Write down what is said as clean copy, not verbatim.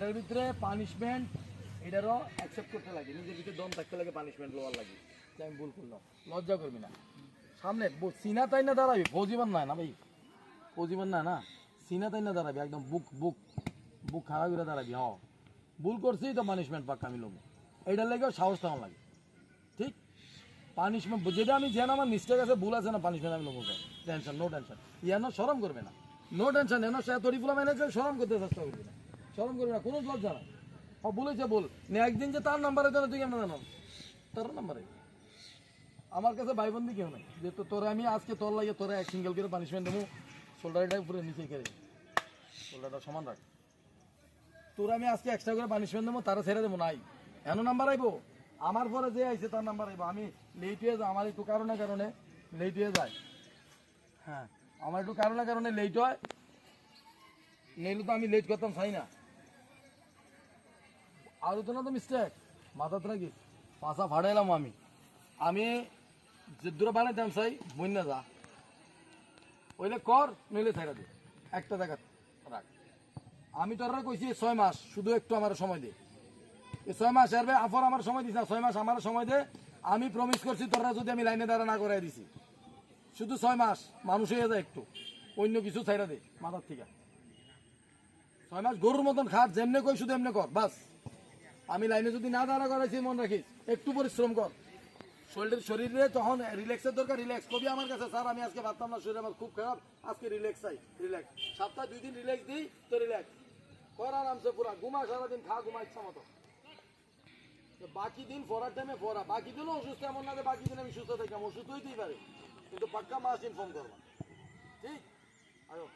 এটার ভিতরে পানিশমেন্ট এটারও অ্যাকসেপ্ট করতে লাগে, নিজের ভিতরে দম থাকতে লাগে, পানিশমেন্ট লওয়ার লাগে যে আমি ভুল করলাম। লজ্জা করবি না, সামনে সিনা তাই না দাঁড়াবি, ফৌজিবান না না ভাই, ফৌজিবান না না, সিনা তাই না দাঁড়াবি, একদম বুক বুক বুক খারাপ করে দাঁড়াবি। হ ভুল করছি তো পানিশমেন্ট পাক্কা আমি লোক, এইটার লেগেও সাহস তেমন লাগে। ঠিক পানিশমেন্ট যেটা আমি যেন আমার মিস্টেক আছে, ভুল আছে না, পানিশমেন্ট আমি লোক টেনশন, নো টেনশন, ইয়ার না সরম করবে না, নো টেনশন, এন সে তরিফুলা ম্যানেজার সরম করতে চেষ্টা করবি না, সরম করবি না, কোনো লজ্জা না। হ্যাঁ বলেছে বল না, একদিন যে তার নাম্বারের জন্য তুই কেমন জানো, তার নাম্বারে আমার কাছে ভাই বন্ধু কেউ নাই, যে তোরে আমি আজকে তোর লাগে তোরে এক সিঙ্গেল করে পানিশমেন্ট দেবো, শোল্ডারটা উপরে নিচে খেয়ে শোল্ডারটা সমান রাখ, তোর আমি আজকে এক্সট্রা করে পানিশমেন্ট দেবো, তারা ছেড়ে দেবো নাই, এন নাম্বার আইবো আমার পরে যে আইছে তার নাম্বার আইবো, আমি লেট হয়ে যাই, আমার একটু কারণে কারণে লেট হয়ে যায়, হ্যাঁ আমার একটু কারণে কারণে লেট হয়, নেইলে তো আমি লেট করতাম চাই না। আর তো না তো মিস্টেক মাথাতে রাখিস, পাশা ফাড়াইলাম আমি, আমি যে দূরে বানাইতাম চাই বই না যা, ওইলে কর নইলে ছাইরা দে, একটা জায়গা রাখ। আমি তোরা কইছি 6 মাস শুধু একটু আমার সময় দে, এই 6 মাস এর আফর আমার সময় দিস না, 6 মাস আমার সময় দে, আমি প্রমিস করছি তোরা যদি আমি লাইনে দাঁড়া না করাই দিছি, শুধু 6 মাস মানুষ হয়ে যায় একটু, অন্য কিছু ছাইরা দে মাথার থেকে, 6 মাস গরুর মতন খাট, যেমনে কই শুধু এমনি কর বাস। আমি লাইনে যদি না দাঁড়া করাইছি মনে রাখিস, একটু পরিশ্রম কর, শরীরে তখন রিল্যাক্সের দরকার, রিল্যাক্স কবি আমার কাছে, স্যার আমি আজকে ভাবতাম না, শরীর আমার খুব খারাপ, আজকে রিল্যাক্স চাই, রিল্যাক্স, সপ্তাহে 2 দিন রিল্যাক্স দিই তো রিল্যাক্স কর, আরামসে পুরা ঘুমা, সারাদিন খা, ঘুমা ইচ্ছা মতো, বাকি দিন পড়ার টাইমে পড়া, বাকি দিনও অসুস্থ, এমন না যে বাকি দিন আমি সুস্থ থাকলাম, অসুস্থ হইতেই পারে, কিন্তু পাক্কা মাস ইনফর্ম করবা, ঠিক আয়ো।